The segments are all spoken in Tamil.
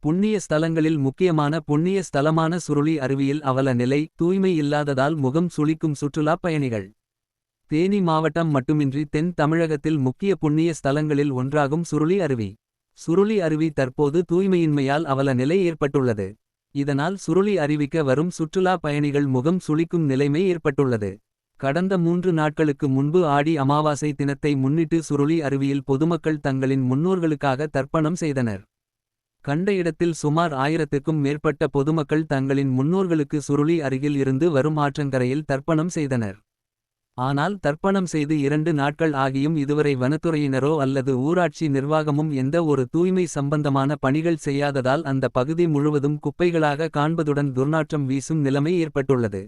புண்ணிய ஸ்தலங்களில் முக்கியமான புண்ணிய ஸ்தலமான சுருளி அருவியில் அவல நிலை தூய்மை இல்லாததால் முகம் சுளிக்கும் சுற்றுலாப் பயணிகள். தேனி மாவட்டம் மட்டுமின்றி தென் தமிழகத்தில் முக்கிய புண்ணிய ஸ்தலங்களில் ஒன்றாகும் சுருளி அருவி. சுருளி அருவி தற்போது தூய்மையின்மையால் அவல நிலை ஏற்பட்டுள்ளது. இதனால் சுருளி அருவிக்க வரும் சுற்றுலா பயணிகள் முகம் சுளிக்கும் நிலைமை ஏற்பட்டுள்ளது. கடந்த 3 நாட்களுக்கு முன்பு ஆடி அமாவாசை தினத்தை முன்னிட்டு சுருளி அருவியில் பொதுமக்கள் தங்களின் முன்னோர்களுக்காக தர்ப்பணம் செய்தனர். கண்ட இடத்தில் சுமார் 1000க்கும் மேற்பட்ட பொதுமக்கள் தங்களின் முன்னோர்களுக்கு சுருளி அருகில் இருந்து வரும் ஆற்றங்கரையில் தர்ப்பணம் செய்தனர். ஆனால் தர்ப்பணம் செய்து 2 நாட்கள் ஆகியும் இதுவரை வனத்துறையினரோ அல்லது ஊராட்சி நிர்வாகமும் எந்த ஒரு தூய்மை சம்பந்தமான பணிகள் செய்யாததால் அந்த பகுதி முழுவதும் குப்பைகளாக காண்பதுடன் துர்நாற்றம் வீசும் நிலைமை ஏற்பட்டுள்ளது.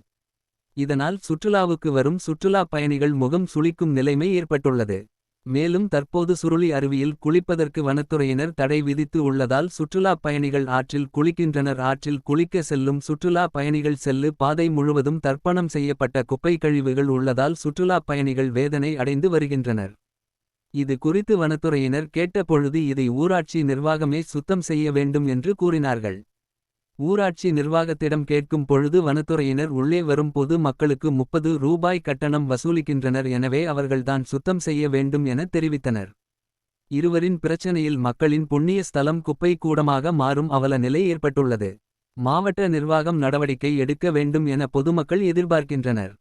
இதனால் சுற்றுலாவுக்கு வரும் சுற்றுலா பயணிகள் முகம் சுளிக்கும் நிலைமை ஏற்பட்டுள்ளது. மேலும் தற்போது சுருளி அருவியில் குளிப்பதற்கு வனத்துறையினர் தடை விதித்து உள்ளதால் சுற்றுலா பயணிகள் ஆற்றில் குளிக்கின்றனர். ஆற்றில் குளிக்க செல்லும் சுற்றுலா பயணிகள் செல்லு பாதை முழுவதும் தர்ப்பணம் செய்யப்பட்ட குப்பை கழிவுகள் உள்ளதால் சுற்றுலா பயணிகள் வேதனை அடைந்து வருகின்றனர். இது குறித்து வனத்துறையினர் கேட்ட பொழுது இதை ஊராட்சி நிர்வாகமே சுத்தம் செய்ய வேண்டும் என்று கூறினார்கள். ஊராட்சி நிர்வாகத்திடம் கேட்கும் பொழுது வனத்துறையினர் உள்ளே வரும் பொது மக்களுக்கு 30 ரூபாய் கட்டணம் வசூலிக்கின்றனர். எனவே அவர்கள்தான் சுத்தம் செய்ய வேண்டும் என தெரிவித்தனர். இருவரின் பிரச்சனையில் மக்களின் புண்ணிய ஸ்தலம் குப்பை கூடமாக மாறும் அவல நிலை ஏற்பட்டுள்ளது. மாவட்ட நிர்வாகம் நடவடிக்கை எடுக்க வேண்டும் என பொதுமக்கள் எதிர்பார்க்கின்றனர்.